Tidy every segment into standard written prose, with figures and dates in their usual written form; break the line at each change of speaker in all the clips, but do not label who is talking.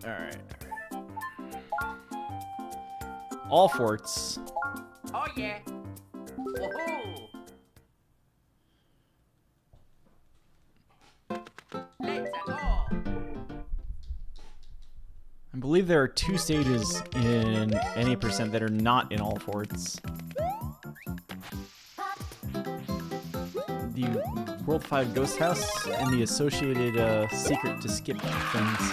Alright. All forts.
Oh yeah. Woohoo! Let's go.
I believe there are 2 stages in any percent that are not in all forts. The World 5 Ghost House and the associated secret to skip things.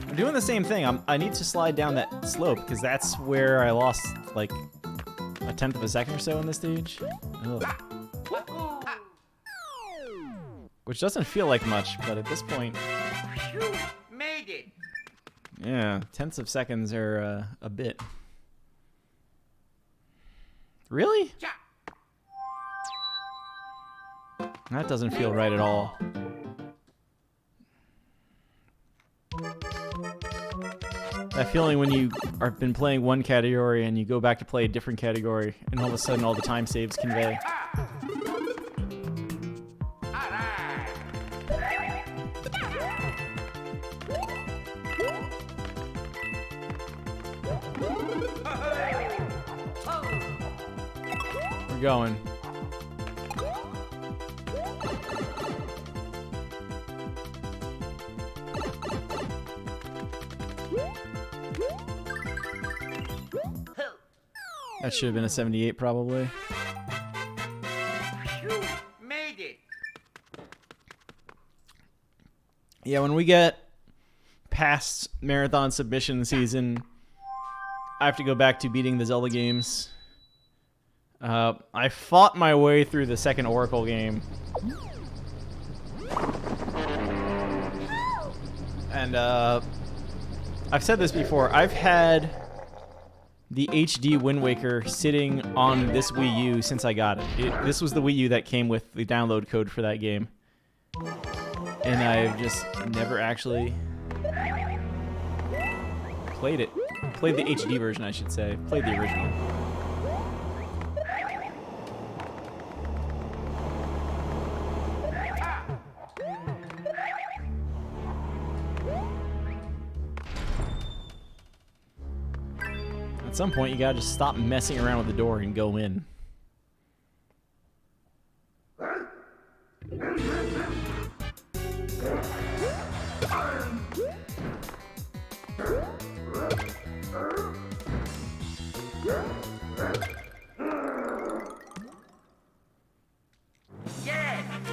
I'm doing the same thing. I need to slide down that slope because that's where I lost like a 1/10 of a second or so in this stage. Ugh. Which doesn't feel like much, but at this point,
You made it.
yeah, 1/10 of seconds are a bit. Really?
Ja.
That doesn't feel right at all. That feeling when you are been playing one category and you go back to play a different category, and all of a sudden all the time saves convey.
Alright.
We're going. That should have been a 78 probably.
You made it.
Yeah, when we get past marathon submission season, I have to go back to beating the Zelda games. I fought my way through the second Oracle game. And I've said this before, I've had the HD Wind Waker sitting on this Wii U since I got it. This was the Wii U that came with the download code for that game. And I've just never actually played it. Played the HD version, I should say. Played the original. At some point, you gotta just stop messing around with the door and go in.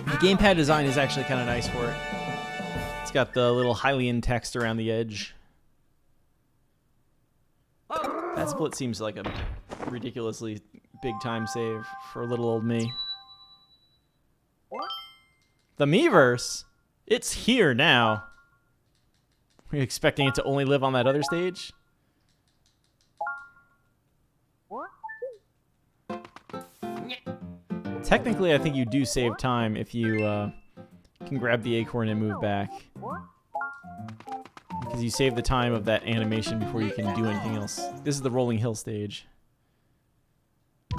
The gamepad design is actually kind of nice for it. It's got the little Hylian text around the edge. That split seems like a ridiculously big time save for little old me. The Miiverse? It's here now. Were you expecting it to only live on that other stage? Technically, I think you do save time if you can grab the acorn and move back. Because you save the time of that animation before you can do anything else. This is the Rolling Hill stage.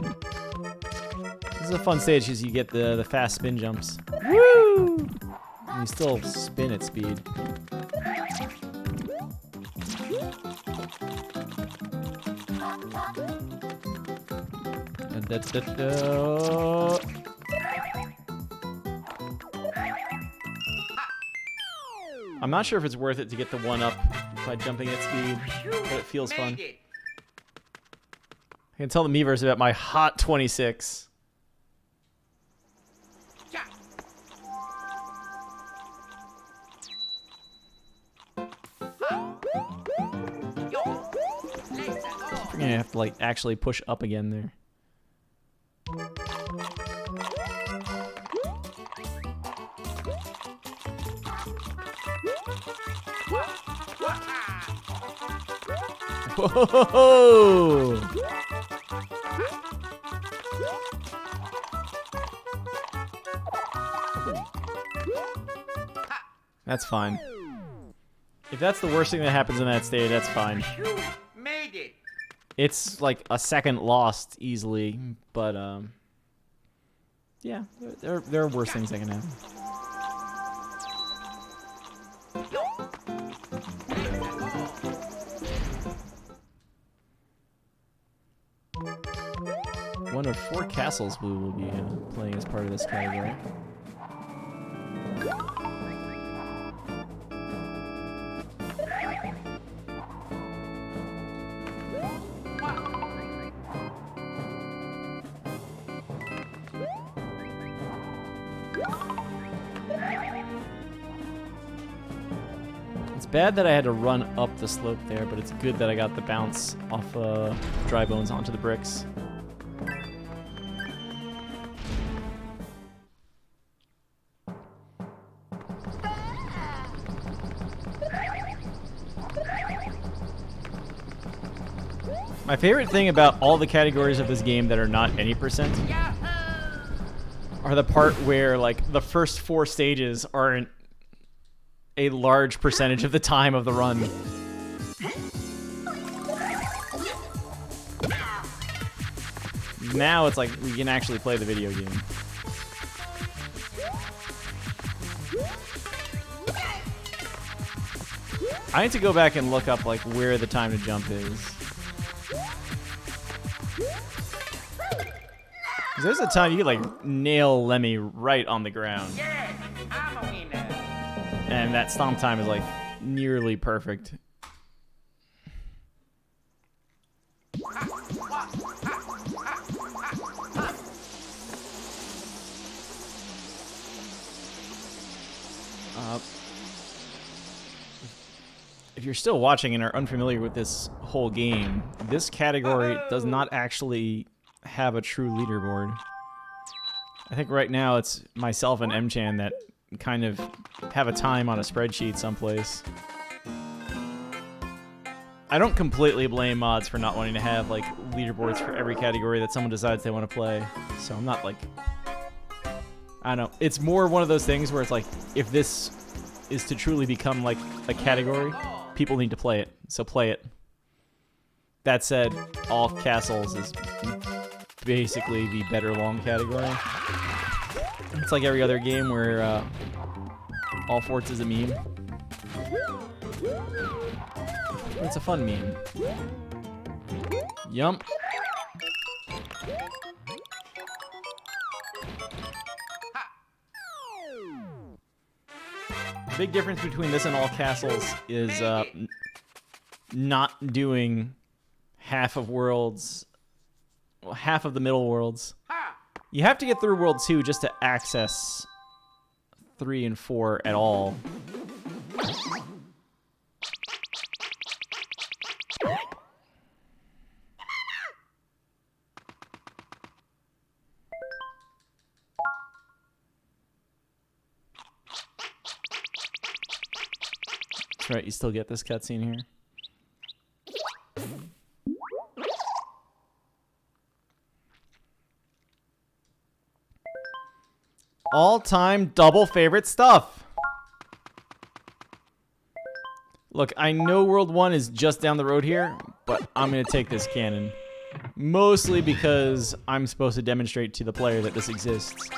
This is a fun stage because you get the fast spin jumps. Woo! And you still spin at speed. I'm not sure if it's worth it to get the 1-up by jumping at speed, but it feels fun. I can tell the Miiverse about my hot 26. You're gonna have to like actually push up again there. Whoa! That's fine. If that's the worst thing that happens in that stage, that's fine.
You made it.
It's like a second lost easily, but yeah, there are worse things that can happen. one of 4 castles we will be playing as part of this category. It's bad that I had to run up the slope there, but it's good that I got the bounce off dry bones onto the bricks. My favorite thing about all the categories of this game that are not any percent are the part where, like, the first 4 stages aren't a large percentage of the time of the run. Now it's like we can actually play the video game. I need to go back and look up like where the time to jump is. There's a time you could like nail Lemmy right on the ground.
Yes, I'm a winner.
And that stomp time is like nearly perfect. If you're still watching and are unfamiliar with this whole game, this category does not actually have a true leaderboard. I think right now it's myself and M-Chan that kind of have a time on a spreadsheet someplace. I don't completely blame mods for not wanting to have like leaderboards for every category that someone decides they want to play. So I'm not like, I don't know. It's more one of those things where it's like, if this is to truly become like a category, people need to play it. So play it. That said, all castles is basically the better long category. It's like every other game where all forts is a meme. It's a fun meme. Yum. The big difference between this and all castles is not doing half of worlds, well, half of the middle worlds. You have to get through World 2 just to access 3 and 4 at all. That's right, you still get this cutscene here. All-time double favorite stuff. Look, I know World 1 is just down the road here, but I'm going to take this cannon. Mostly because I'm supposed to demonstrate to the player that this exists.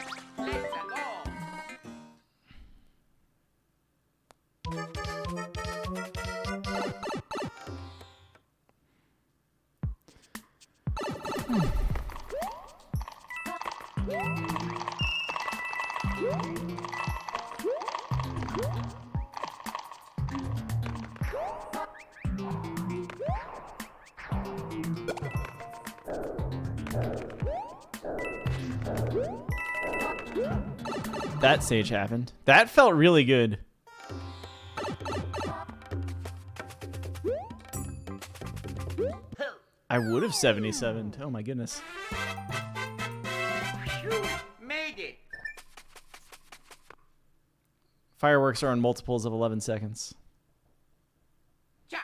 That stage happened. That felt really good. I would have 77'd. Oh my goodness.
Made it.
Fireworks are on multiples of 11 seconds.
Ja.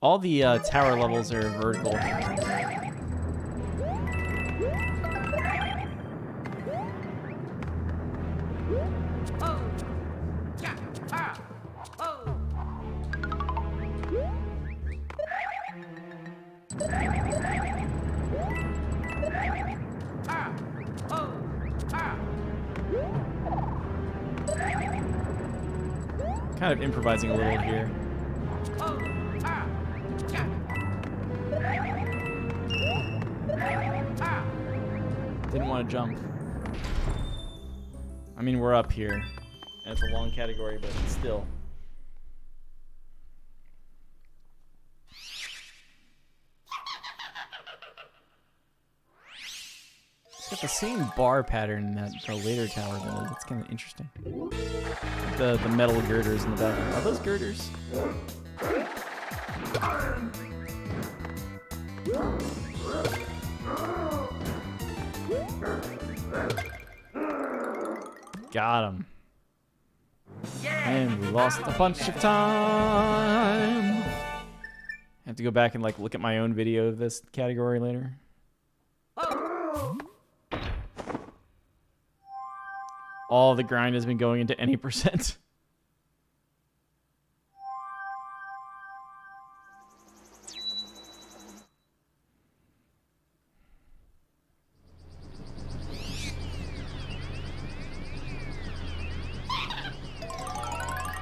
All the tower levels are vertical. Kind of improvising a little here.
Oh, ah, cha. Ah,
Didn't want to jump. I mean, we're up here. And it's a long category, but still. It's got the same bar pattern that the later tower does. That's kind of interesting. The metal girders in the back. Are those girders? Got him. And we lost a bunch of time. I have to go back and like look at my own video of this category later. All the grind has been going into any percent.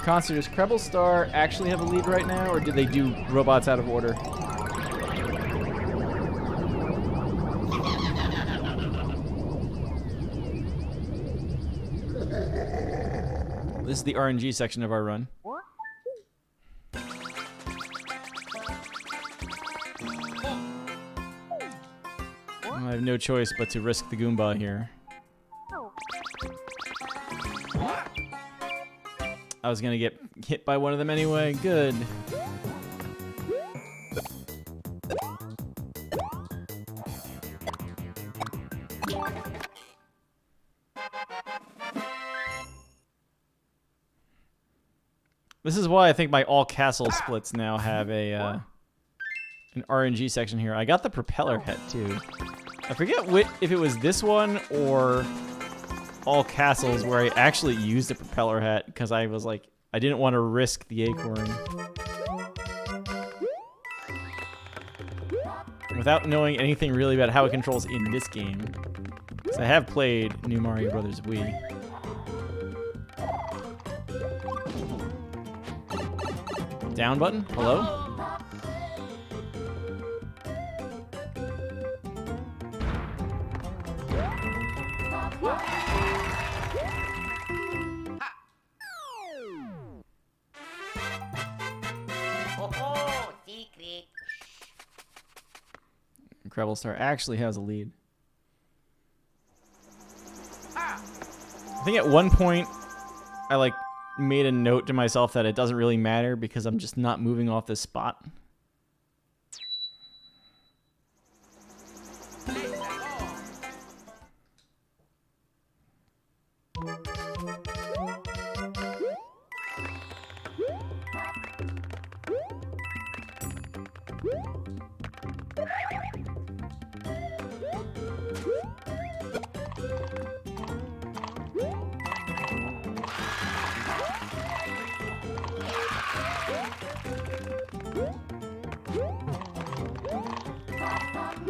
Concert, does Krebel Star actually have a lead right now, or did they do robots out of order? This is the RNG section of our run. I have no choice but to risk the Goomba here. I was gonna get hit by one of them anyway. Good. This is why I think my all castle splits now have a an RNG section here. I got the propeller head too. I forget if it was this one or all castles where I actually used a propeller hat because I was like, I didn't want to risk the acorn. Without knowing anything really about how it controls in this game. Because I have played New Mario Brothers Wii. Down button? Hello?
oh, secret.
Krebel Star actually has a lead.
Ah,
I think at one point I like made a note to myself that it doesn't really matter because I'm just not moving off this spot.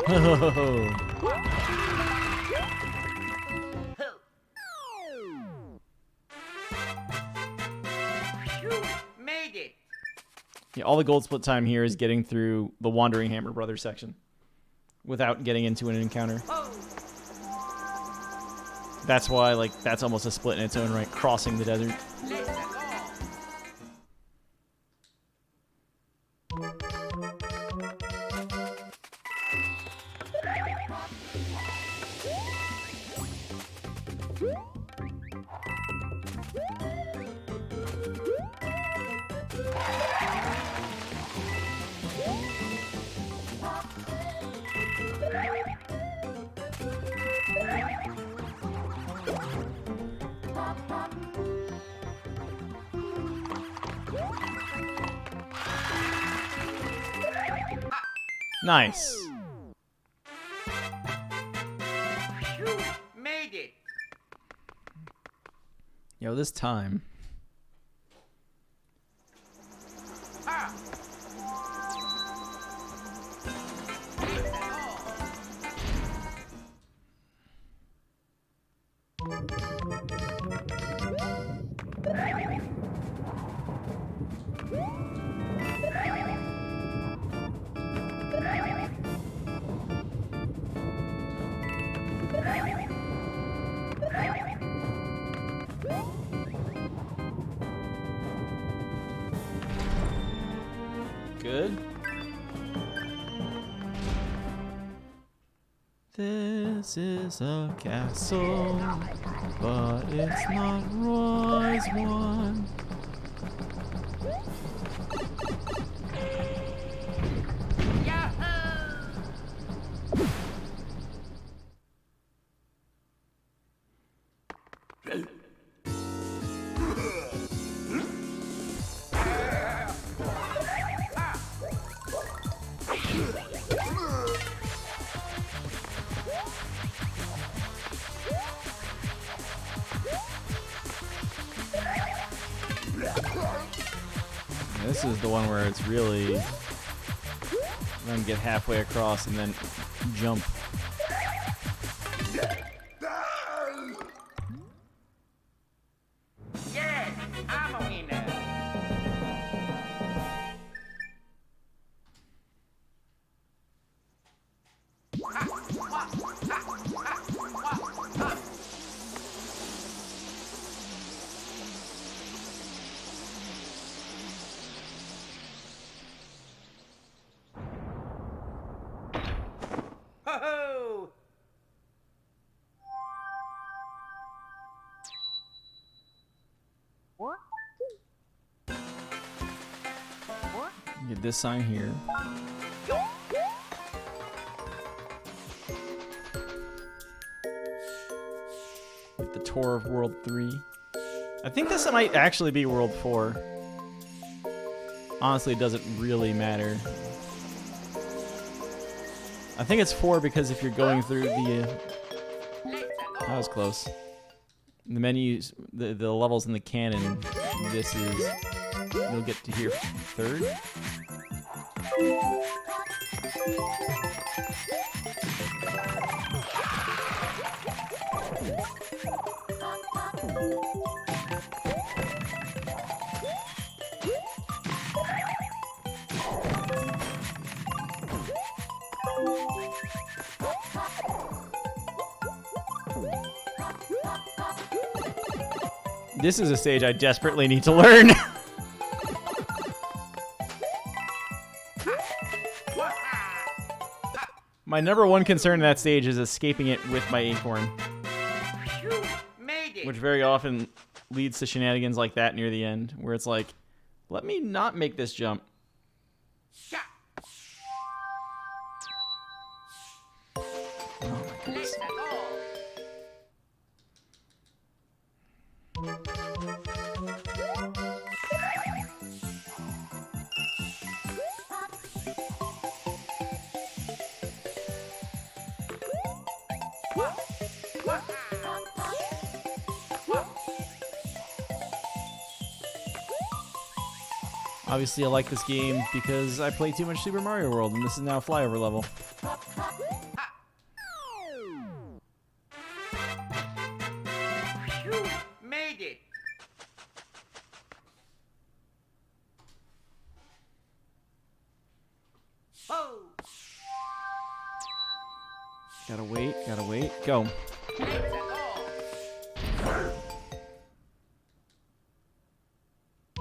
let's go. You made it.
Yeah, all the gold split time here is getting through the Wandering Hammer Brothers section without getting into an encounter.
Oh,
That's why, like, that's almost a split in its own right, crossing the desert.
let's go.
Nice.
You made it.
Yo, this time.
Ah. Let's go.
This is a castle, but it's not Roy's one. This is the one where it's really then get halfway across and then jump.
Yes, I'm a winner. Ho-ho!
Get this sign here. Get the tour of World 3. I think this might actually be World 4. Honestly, it doesn't really matter. I think it's 4 because if you're going through the... that was close. The menus, the levels in the canon, this is... you'll get to hear 3rd. This is a stage I desperately need to learn. My number one concern in that stage is escaping it with my acorn,
You made it.
which very often leads to shenanigans like that near the end, where it's like, let me not make this jump.
Shot.
Oh my goodness.
Let's go.
Obviously, I like this game because I play too much Super Mario World, and this is now a flyover level.
You made it. Oh.
Gotta wait, go.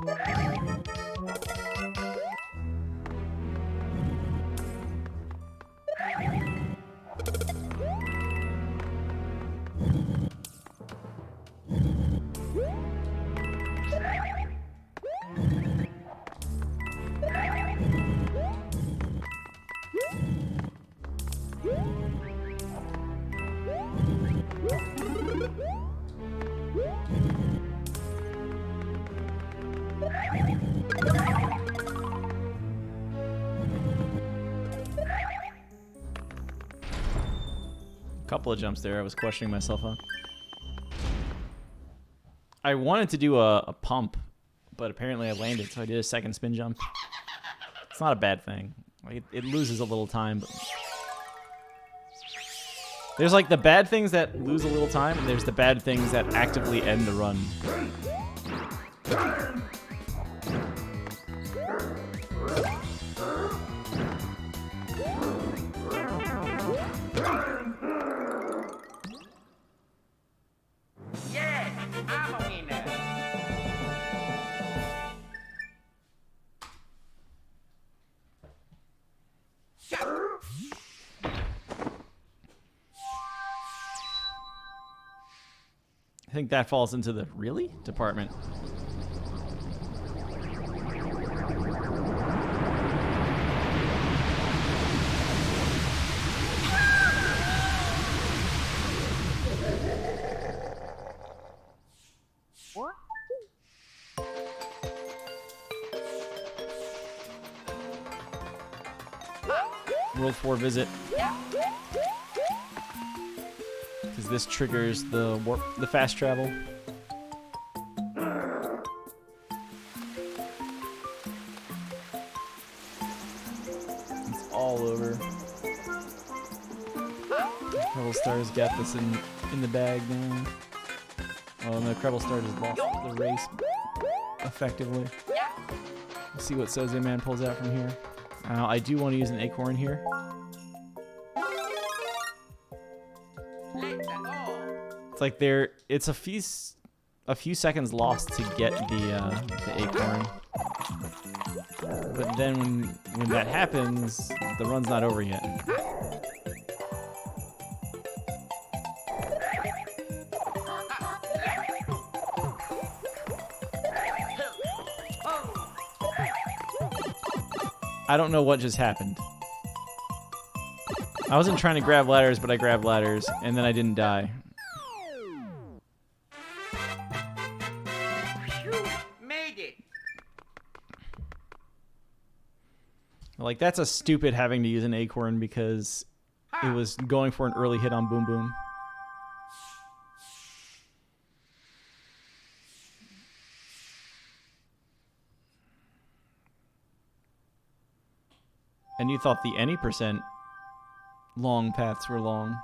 Let's go.
Couple of jumps there I was questioning myself on. I wanted to do a pump, but apparently I landed, so I did a second spin jump. It's not a bad thing. Like, it loses a little time, but... there's like the bad things that lose a little time, and there's the bad things that actively end the run.
Yes, I'm a winner. Shot.
think that falls into the really department. World 4 visit. Because this triggers the fast travel. It's all over. Krebel Star's got this in the bag now. Oh no, Krebel Star just lost the race effectively. Let's see what Soze Man pulls out from here. I do want to use an acorn here. It's like it's a few seconds lost to get the acorn. But then when that happens, the run's not over yet. I don't know what just happened. I wasn't trying to grab ladders, but I grabbed ladders, and then I didn't die.
Made it.
Like, that's a stupid having to use an acorn because it was going for an early hit on Boom Boom. And you thought the any percent long paths were long.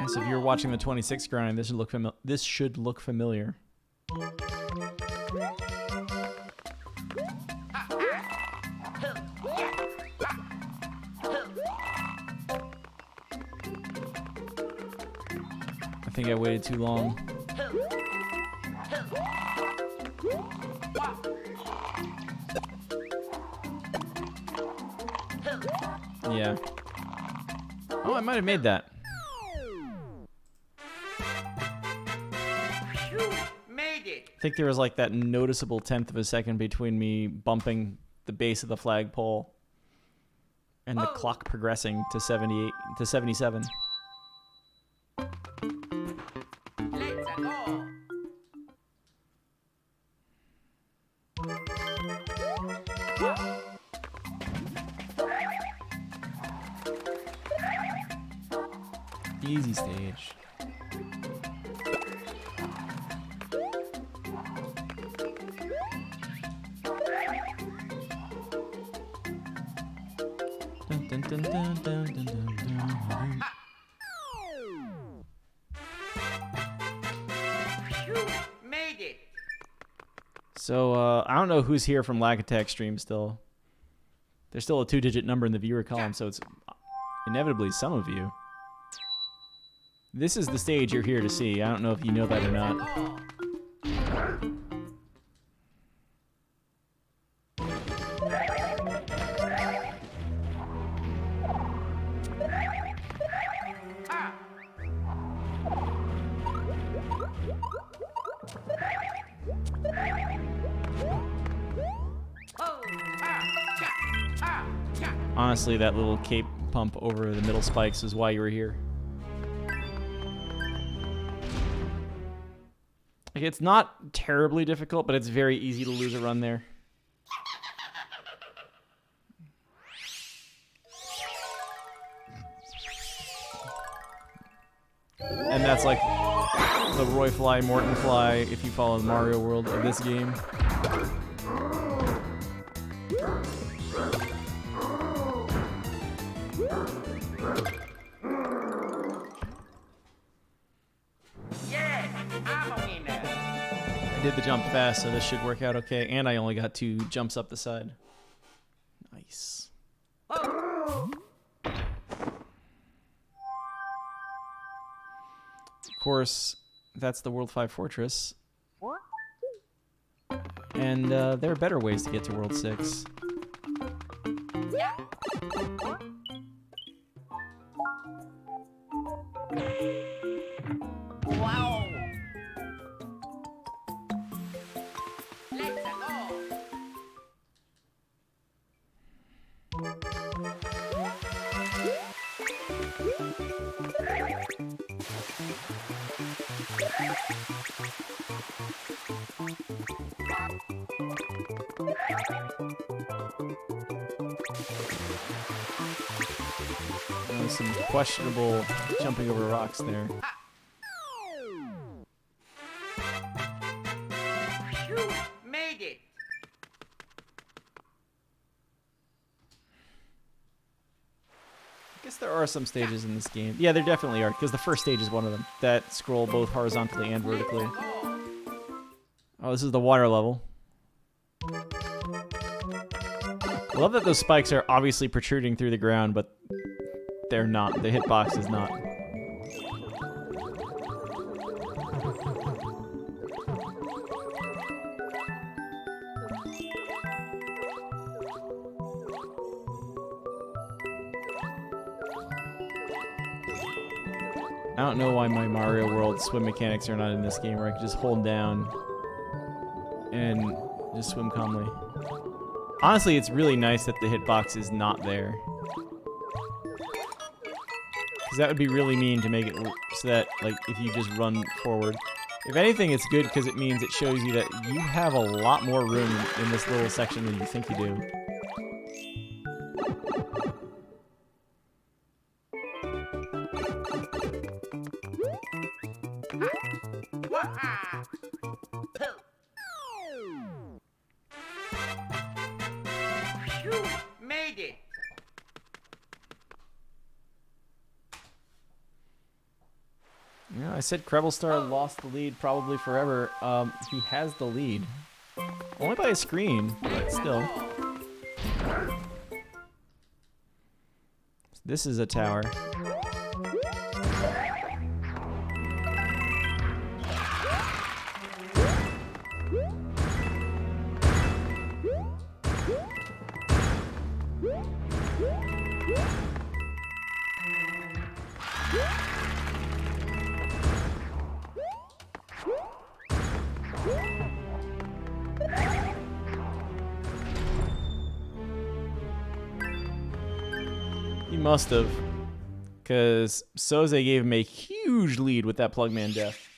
So if you're watching the 26 grind, this should look familiar. I think I waited too long. Yeah. Oh, I might have made that. I think there was like that noticeable 1/10 of a second between me bumping the base of the flagpole and the clock progressing to 78 to 77.
Let's go.
Easy stage. Dun, dun, dun, dun, dun, dun, dun.
Made it.
So, I don't know who's here from Lag Attack stream still. There's still a 2-digit number in the viewer column, so it's inevitably some of you. This is the stage you're here to see. I don't know if you know that or not. Honestly, that little cape pump over the middle spikes is why you were here. Like, it's not terribly difficult, but it's very easy to lose a run there. And that's like the Roy Fly, Morton Fly, if you follow the Mario world of this game.
Yes, I'm a winner.
I did the jump fast, so this should work out okay. And I only got 2 jumps up the side. Nice.
Oh.
Of course, that's the World 5 Fortress. And there are better ways to get to World 6.
Wow. Let's go.
Some questionable jumping over rocks there.
You made it.
I guess there are some stages in this game. Yeah, there definitely are, because the first stage is one of them. That scroll both horizontally and vertically.
Go.
Oh, this is the water level. I love that those spikes are obviously protruding through the ground, but they're not. The hitbox is not. I don't know why my Mario World swim mechanics are not in this game, where I can just hold down and just swim calmly. Honestly, it's really nice that the hitbox is not there. Because that would be really mean to make it so that, like, if you just run forward. If anything, it's good because it means it shows you that you have a lot more room in this little section than you think you do.
Waha. You made it.
Yeah, I said Krebelstar lost the lead probably forever. He has the lead. Only by a screen, but still. This is a tower. He must have, because Soze gave him a huge lead with that Plugman death.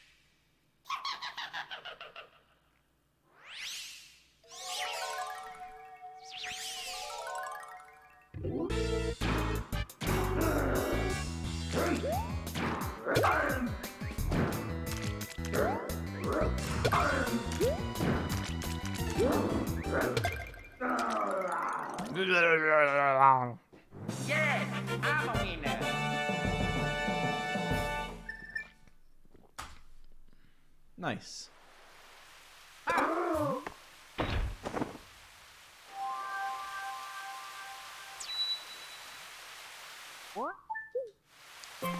Yes, I'm a winner.
Nice.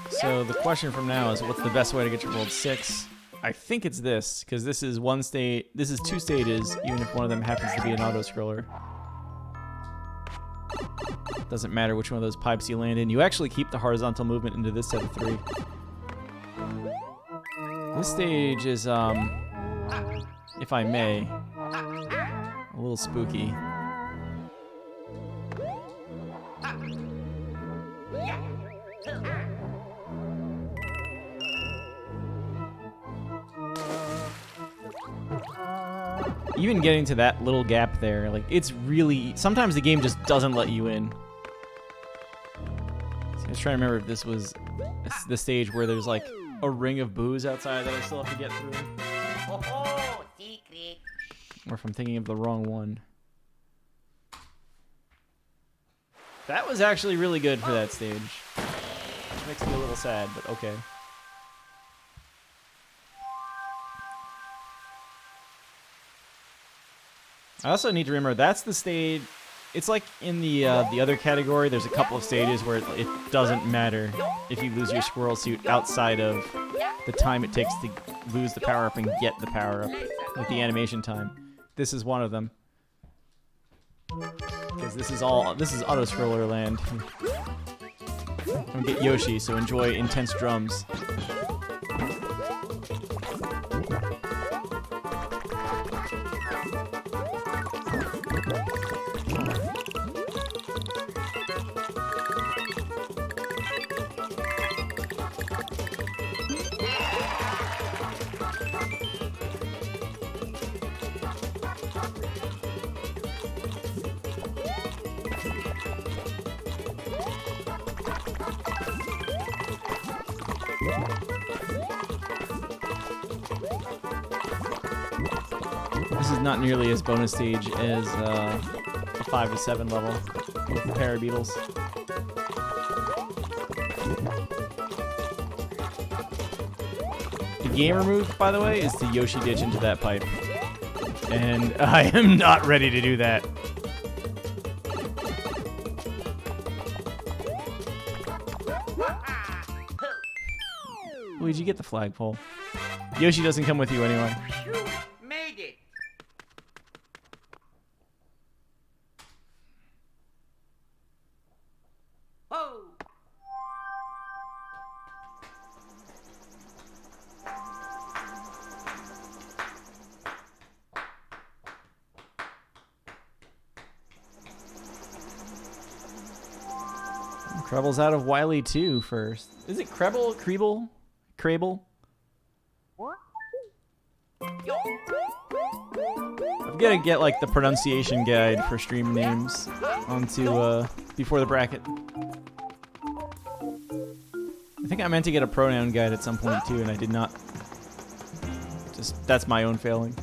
So the question from now is, what's the best way to get to World 6? I think it's this, because this is one stage. This is 2 stages, even if one of them happens to be an auto-scroller. Doesn't matter which one of those pipes you land in. You actually keep the horizontal movement into this set of 3. This stage is, if I may, a little spooky. Even getting to that little gap there, like, it's really... Sometimes the game just doesn't let you in. So I was trying to remember if this was the stage where there's, like, a ring of booze outside that I still have to get through.
Oh, secret.
Or if I'm thinking of the wrong one. That was actually really good for that stage. Makes me a little sad, but okay. I also need to remember that's the stage. It's like in the other category. There's a couple of stages where it doesn't matter if you lose your squirrel suit outside of the time it takes to lose the power up and get the power up, like the animation time. This is one of them because this is auto scroller land. I'm gonna get Yoshi, so enjoy intense drums. This is not nearly as bonus stage as the 5 to 7 level with the Parabeetles. The gamer move, by the way, is to Yoshi ditch into that pipe. And I am not ready to do that. Luigi, get the flagpole. Yoshi doesn't come with you anyway.
Made it. Oh.
Krebble's out of Wily 2 first. Is it Krebble? Kreeble? Krable? I'm gonna get like the pronunciation guide for stream names onto before the bracket. I think I meant to get a pronoun guide at some point too, and I did not. That's my own failing.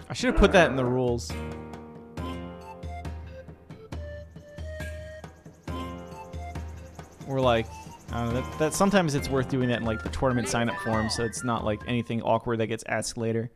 I should have put that in the rules. Or like, I don't know, that sometimes it's worth doing that in like the tournament sign-up form, so it's not like anything awkward that gets asked later.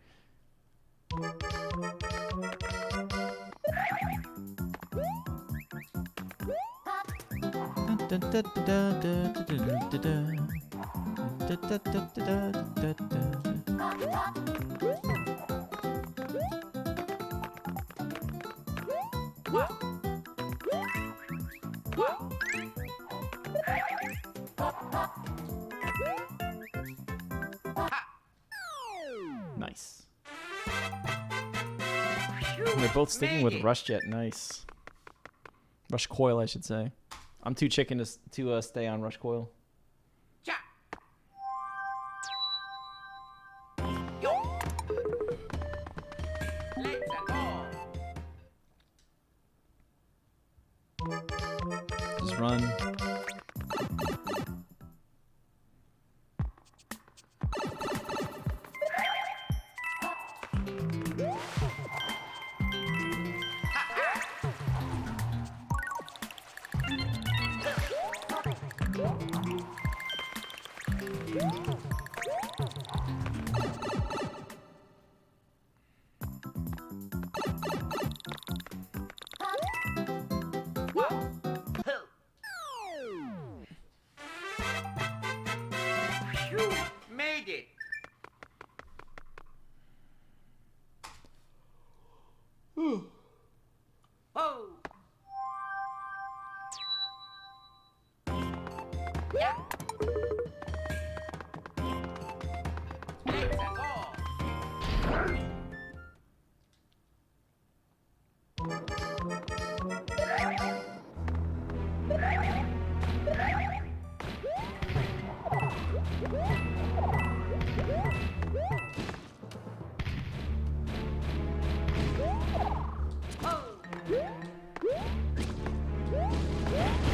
Nice. And they're both sticking with Rush Jet. Nice. Rush Coil, I should say. I'm too chicken to stay on Rush Coil. Just run.
Made it. Oh. Yeah. Let's go.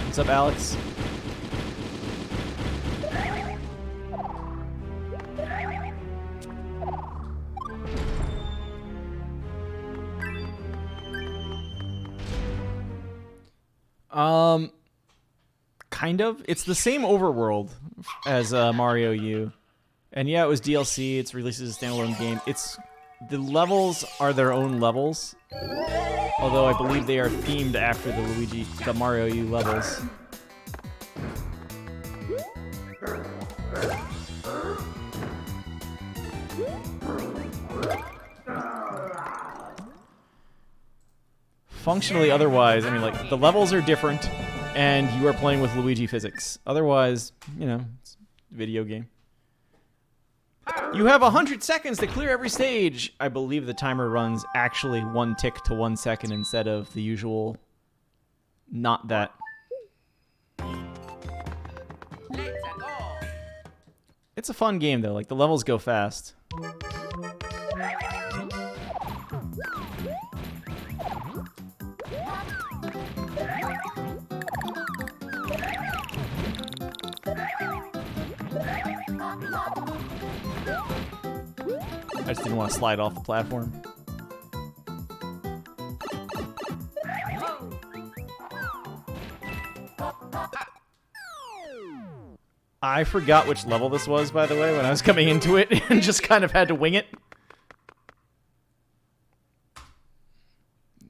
What's up, Alex? Kind of. It's the same overworld as Mario U. And yeah, it was DLC. It's released as a standalone game. The levels are their own levels. Although I believe they are themed after the Mario U levels. Functionally otherwise, I mean, like, the levels are different, and you are playing with Luigi physics. Otherwise, you know, it's a video game. You have 100 seconds to clear every stage. I believe the timer runs actually 1 tick to 1 second instead of the usual not that.
Let's go.
It's a fun game, though. Like, the levels go fast. I just didn't want to slide off the platform. I forgot which level this was, by the way, when I was coming into it, and just kind of had to wing it.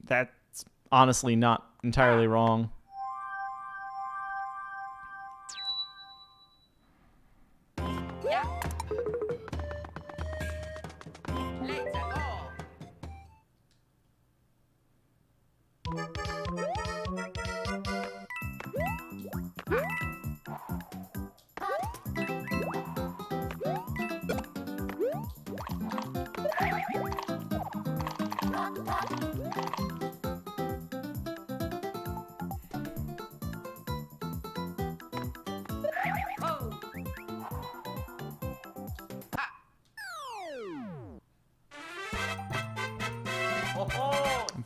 That's honestly not entirely wrong.
Yeah. Let's go.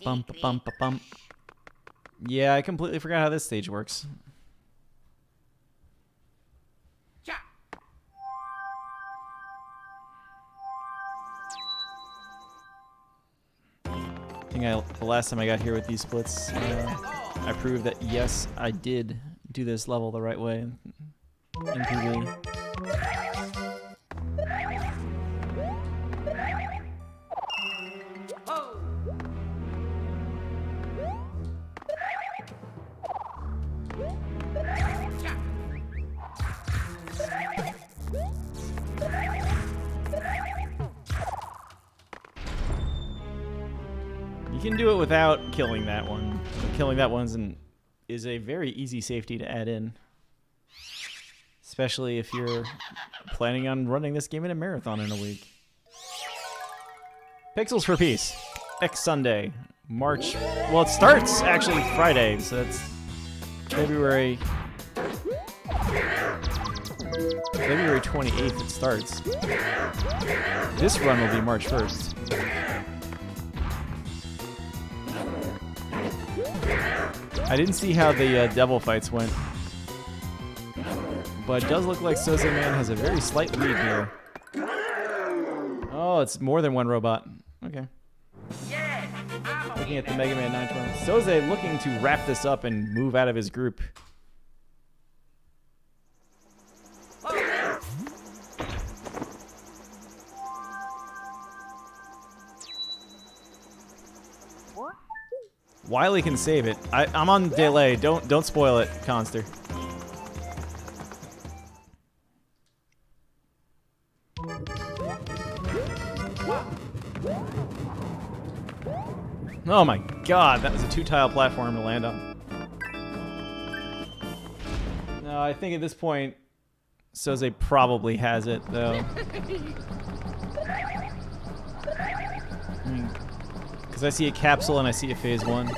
Bum, ba, bum, ba, bum. Yeah, I completely forgot how this stage works. I think the last time I got here with these splits, I proved that yes, I did do this level the right way in PB. You can do it without killing that one. Killing that one is a very easy safety to add in. Especially if you're planning on running this game in a marathon in a week. Pixels for Peace. Next Sunday. March... Well, it starts actually Friday, so that's February 28th it starts. This run will be March 1st. I didn't see how the devil fights went. But it does look like Soze Man has a very slight lead here. Oh, it's more than one robot. Okay. Looking at the Mega Man 9 tournament. Soze looking to wrap this up and move out of his group. Wily can save it. I'm on delay. Don't spoil it, Conster. Oh my god, that was a 2-tile platform to land on. No, I think at this point, Soze probably has it, though. Because I see a capsule and I see a phase 1.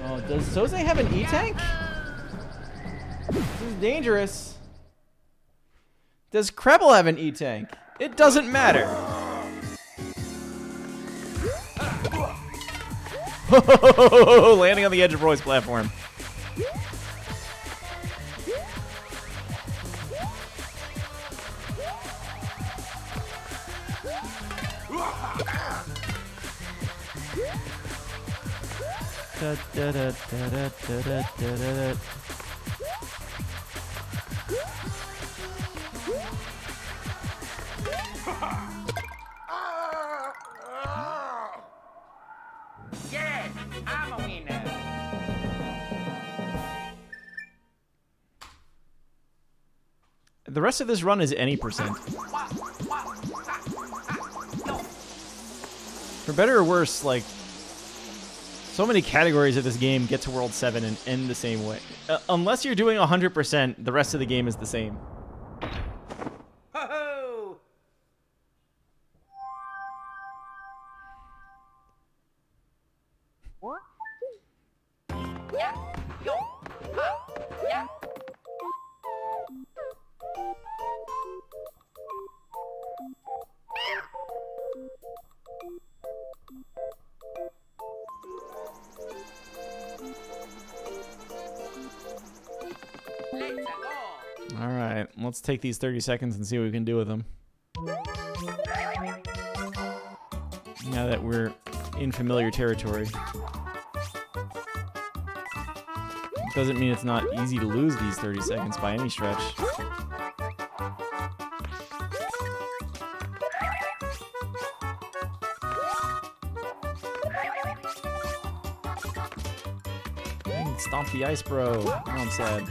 Oh, does Soze have an E-tank? This is dangerous. Does Krebel have an E-tank? It doesn't matter. Landing on the edge of Roy's platform. Da, da, da, da, da, da, da, da, da.
Yes, I'm a winner.
The rest of this run is any percent. For better or worse, like, so many categories of this game get to World 7 and end the same way. Unless you're doing 100%, the rest of the game is the same.
Ho-ho! Yeah, yo, ha, yeah. Let's go.
All right, let's take these 30 seconds and see what we can do with them. Now that we're in familiar territory. Doesn't mean it's not easy to lose these 30 seconds by any stretch. Dang, stomp the ice, bro. Now I'm sad.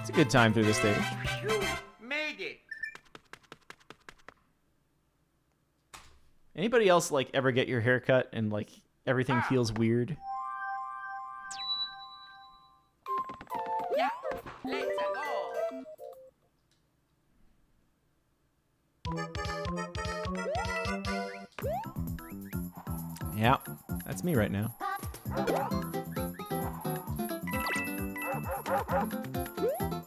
It's a good time through this stage.
You made it.
Anybody else like ever get your hair cut and like everything feels weird?
Yeah, let's go.
Yeah, that's me right now.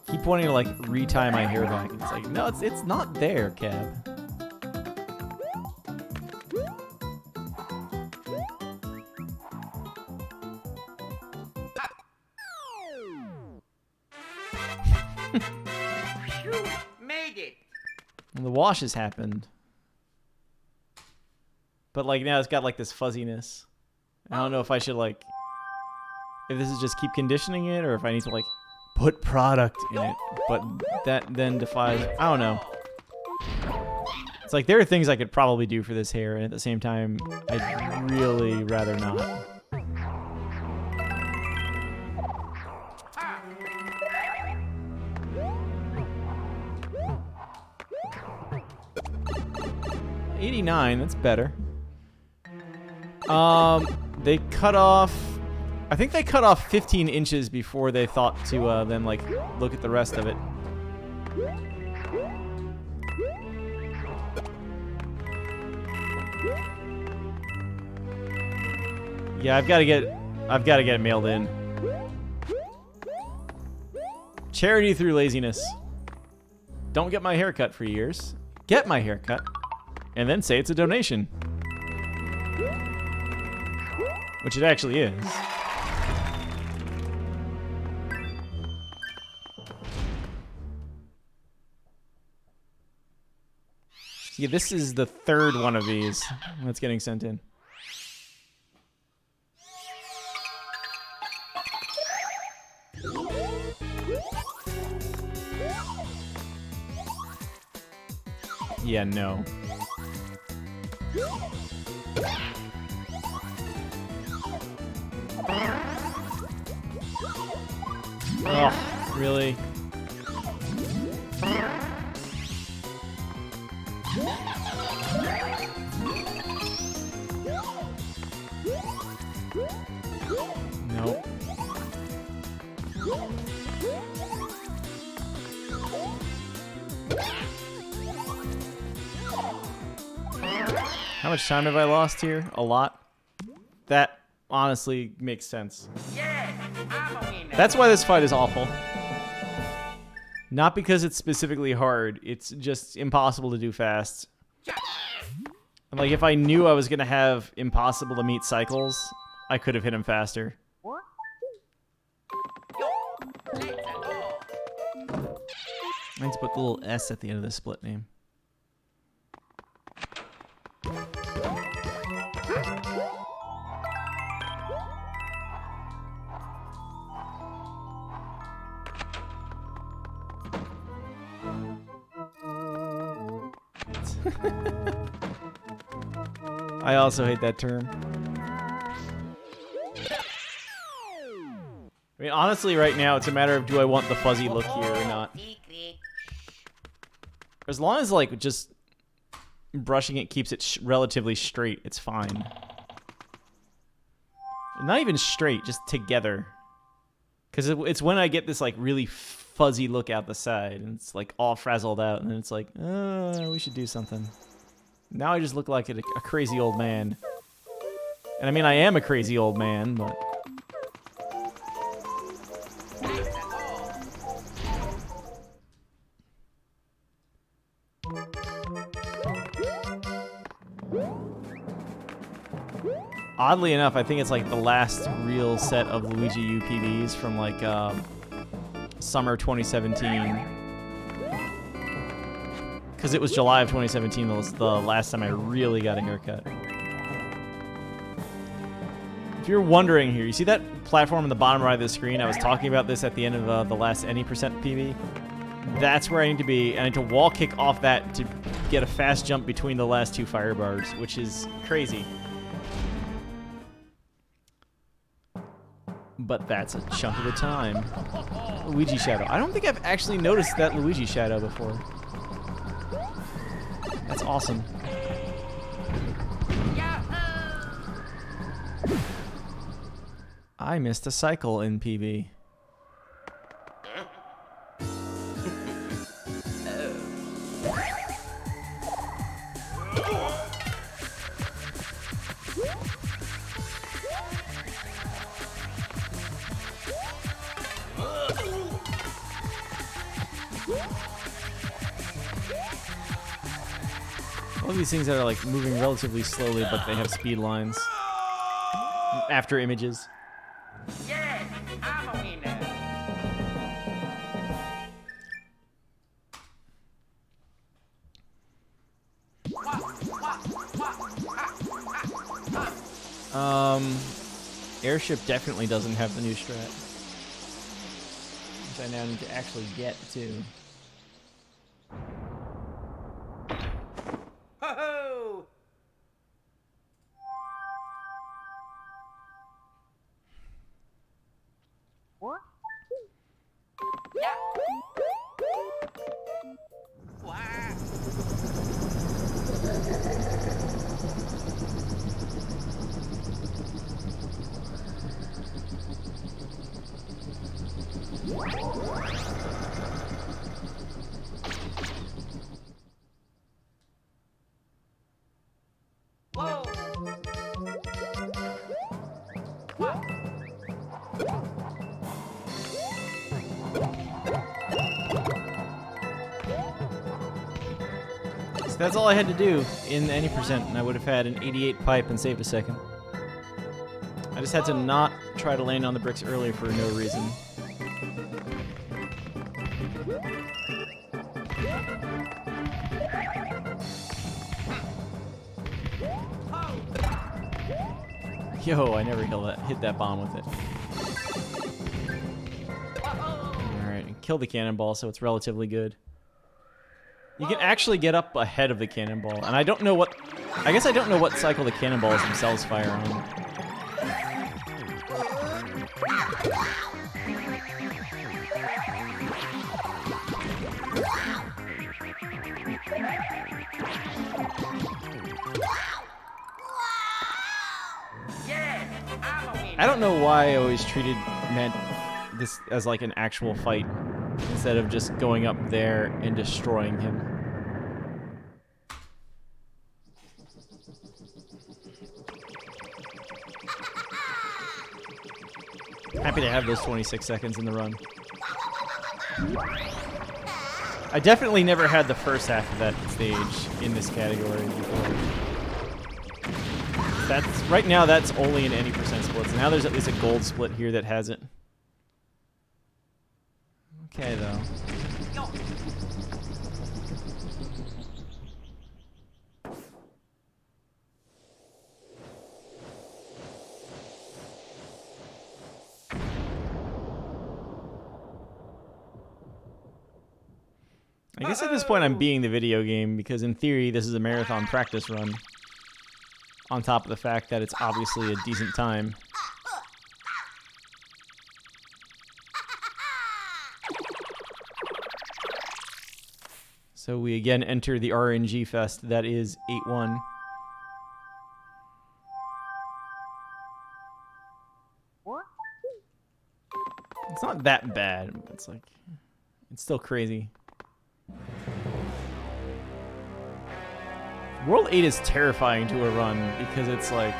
Keep wanting to like retie my hair back. It's like, no, it's not there, Cab.
You made it.
And the wash has happened. But like now it's got like this fuzziness. I don't know if I should like, if this is just keep conditioning it or if I need to like put product in it. But that then defies, I don't know. It's like there are things I could probably do for this hair, and at the same time, I'd really rather not. $89, that's better. They cut off, I think they cut off 15 inches before they thought to then like look at the rest of it. Yeah, I've got to get it mailed in. Charity through laziness. Don't get my haircut for years. Get my haircut, and then say it's a donation. Which it actually is. Yeah, this is the third one of these that's getting sent in. Yeah, no. Oh, really? Nope. How much time have I lost here? A lot. That honestly makes sense.
Yes, I'm a winner.
That's why this fight is awful. Not because it's specifically hard, it's just impossible to do fast. And like if I knew I was gonna have impossible to meet cycles, I could have hit him faster.
Yo, let's go.
I need to put the little S at the end of the split name. I also hate that term. I mean, honestly, right now, it's a matter of do I want the fuzzy look here or not.
Secret.
As long as, like, just brushing it keeps it relatively straight, it's fine. Not even straight, just together. Because it's when I get this, like, really fuzzy look out the side, and it's, like, all frazzled out, and then it's like, we should do something. Now I just look like a crazy old man. And I mean, I am a crazy old man, but... Oddly enough, I think it's like the last real set of Luigi U PBs from like summer 2017. Because it was July of 2017 that was the last time I really got a haircut. If you're wondering here, you see that platform in the bottom right of the screen? I was talking about this at the end of the last any percent PB. That's where I need to be. I need to wall kick off that to get a fast jump between the last two fire bars, which is crazy. But that's a chunk of the time. Luigi shadow. I don't think I've actually noticed that Luigi shadow before. That's awesome. I missed a cycle in PB. All of these things that are like moving relatively slowly, but they have speed lines after images.
Yeah, I'm a winner.
Airship definitely doesn't have the new strat, which I now need to actually get to.
Ho-ho! Yeah. Wow. Whoa. What?
So that's all I had to do in any percent, and I would have had an 88 pipe and saved a second. I just had to not try to land on the bricks earlier for no reason. Yo, I never hit that bomb with it. Alright, kill the cannonball, so it's relatively good. You can actually get up ahead of the cannonball, and I don't know what... I guess I don't know what cycle the cannonballs themselves fire on. I don't know why I always treated this as like an actual fight instead of just going up there and destroying him. Happy to have those 26 seconds in the run. I definitely never had the first half of that stage in this category before. Right now that's only in any percent splits. Now there's at least a gold split here that has it. Okay though. I guess at this point I'm beating the video game because in theory this is a marathon practice run. On top of the fact that it's obviously a decent time. So we again enter the RNG fest that is 8-1. It's not that bad. It's like, it's still crazy. World 8 is terrifying to a run because it's like,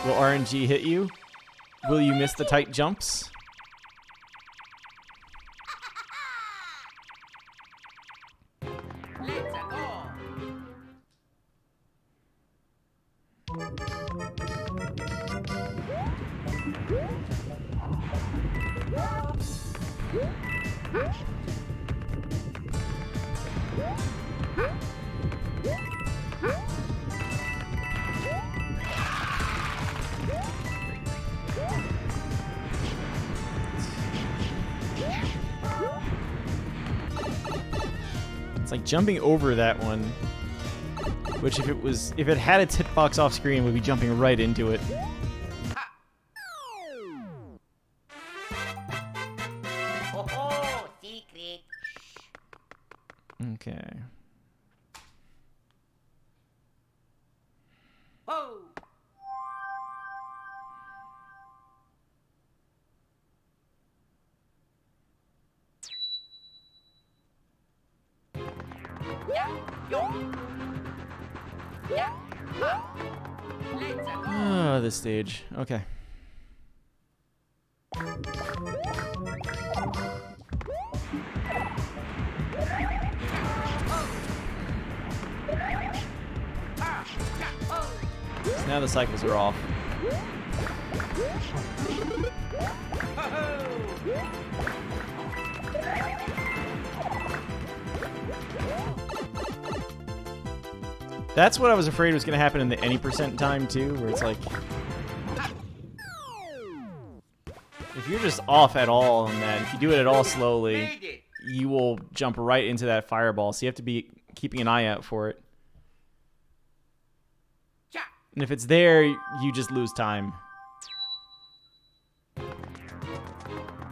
will RNG hit you? Will you miss the tight jumps?
Let's go.
It's like jumping over that one, which if it had its hitbox off screen, would be jumping right into it.
Oh, secret.
Okay.
Oh. Yeah, yo. Yeah. Let's go.
Ah, this stage. Okay. So now the cycles are off. That's what I was afraid was going to happen in the any percent time too, where it's like, if you're just off at all on that, if you do it at all slowly,
Made it.
you will jump right into that fireball. So you have to be keeping an eye out for it.
Cha.
And if it's there, you just lose time.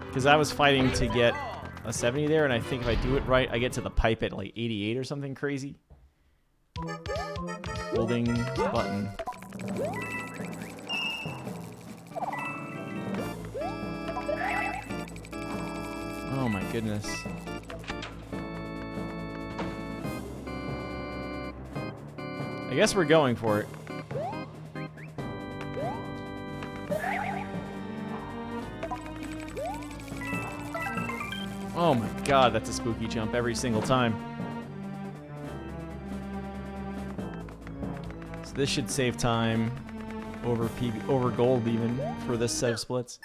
Because I was fighting to get a 70 there, and I think if I do it right, I get to the pipe at like 88 or something crazy. Holding button. Oh my goodness. I guess we're going for it. Oh my god, that's a spooky jump every single time. So this should save time over gold even for this set of splits.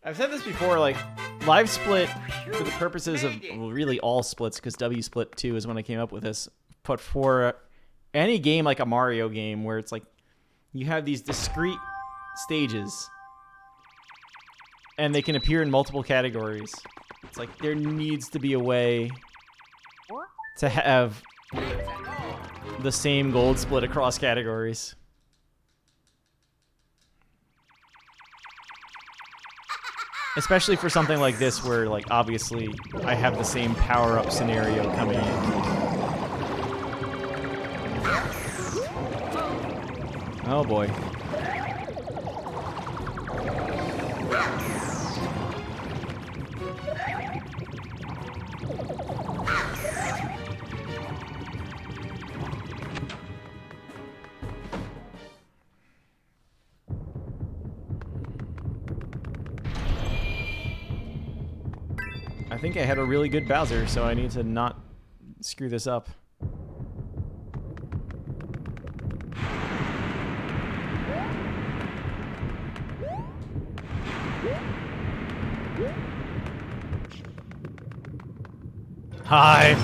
I've said this before, like, live split for the purposes of really all splits, because W split 2 is when I came up with this, but for any game like a Mario game where it's like you have these discrete stages and they can appear in multiple categories. It's like there needs to be a way to have the same gold split across categories. Especially for something like this where, like, obviously I have the same power-up scenario coming in. Oh boy. I think I had a really good Bowser, so I need to not screw this up. Hi.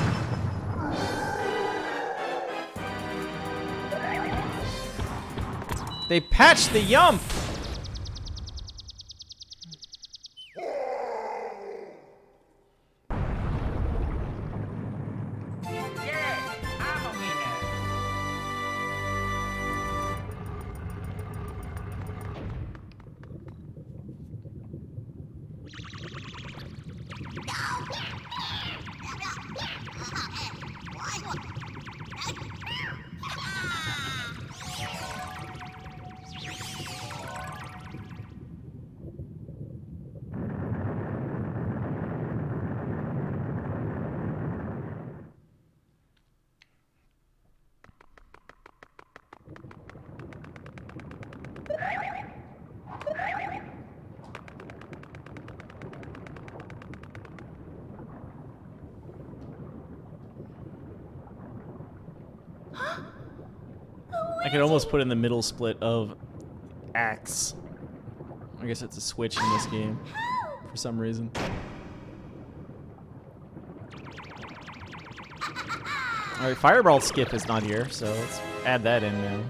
They patched the yump. I could almost put in the middle split of axe. I guess it's a switch in this game for some reason. Alright, Fireball Skip is not here, so let's add that in now.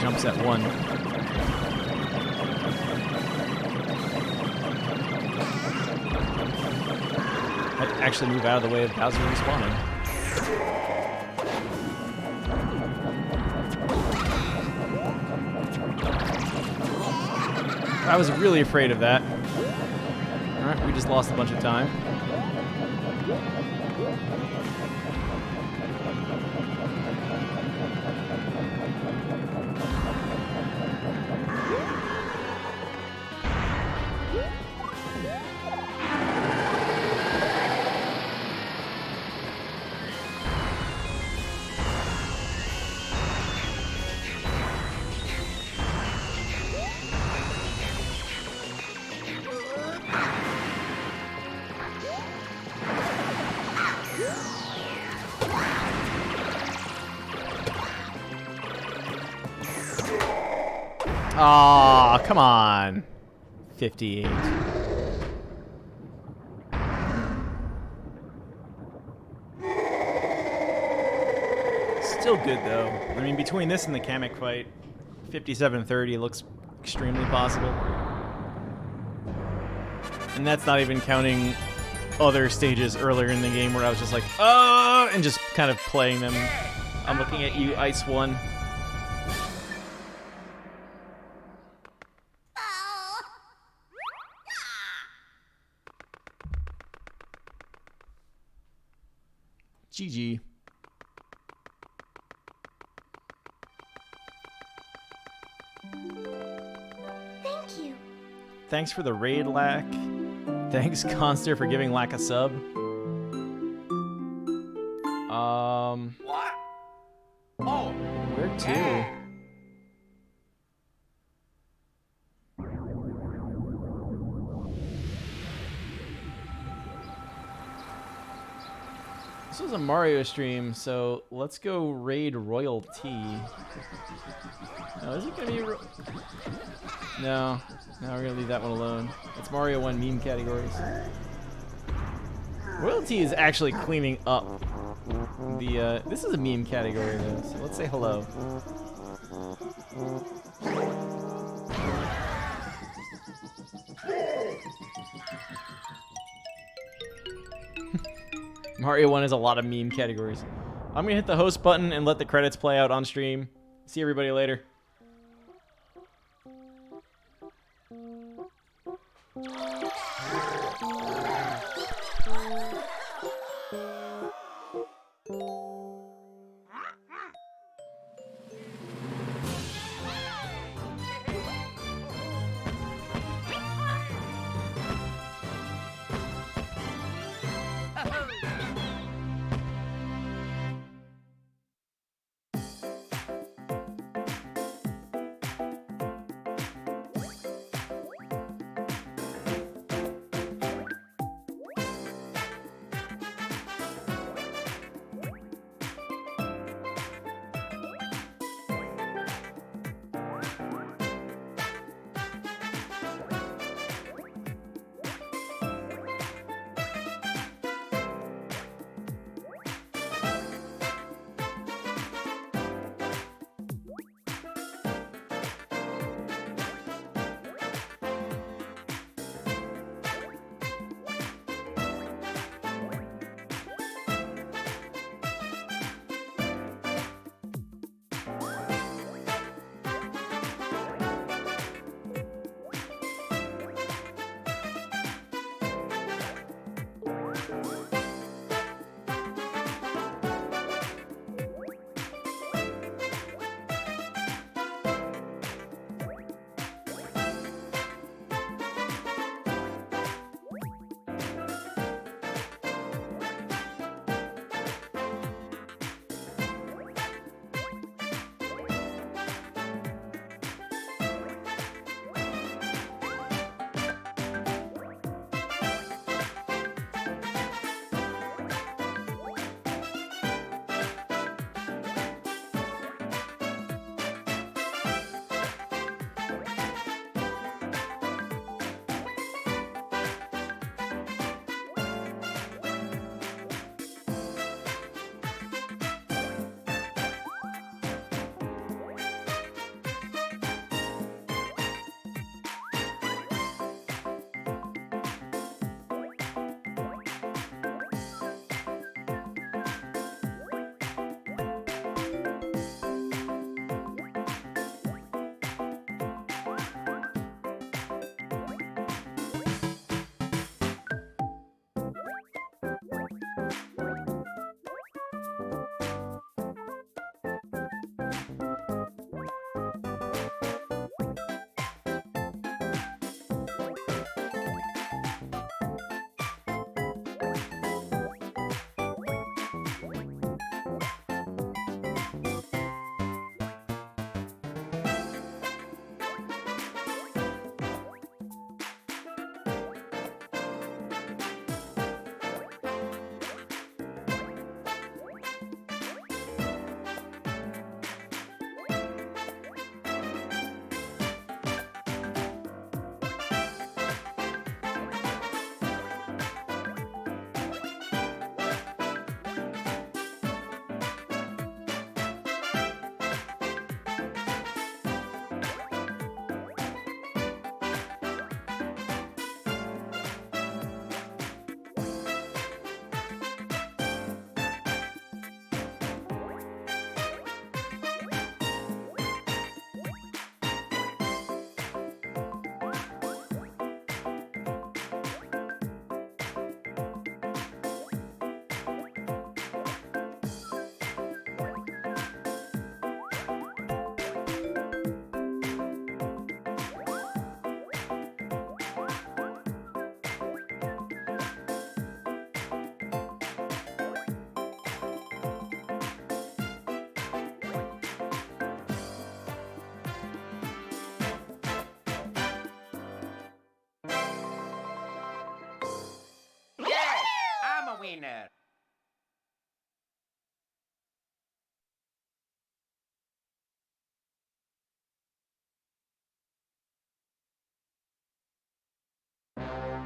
Jumps at 1. I'd actually move out of the way of Bowser respawning. I was really afraid of that. Alright, we just lost a bunch of time. Aw, come on. 58. Still good, though. I mean, between this and the Kamek fight, 57-30 looks extremely possible. And that's not even counting other stages earlier in the game where I was just like, oh, and just kind of playing them. I'm looking at you, Ice One. GG.
Thank you.
Thanks for the raid, Lack. Thanks, Conster, for giving Lack a sub.
What? Oh.
Where to? This was a Mario stream, so let's go raid royalty. Oh, is it gonna be? No, we're gonna leave that one alone. It's Mario 1 meme categories. Royalty is actually cleaning up the. This is a meme category though, so let's say hello. Mario 1 has a lot of meme categories. I'm gonna hit the host button and let the credits play out on stream. See everybody later.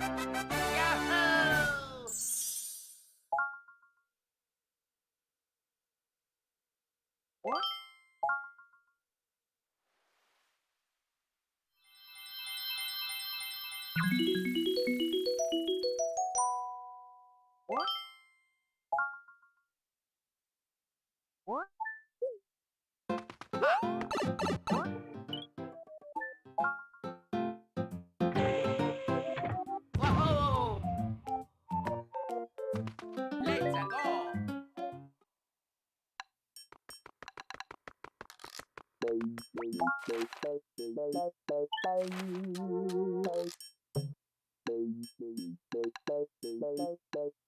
Whoa! Let's go!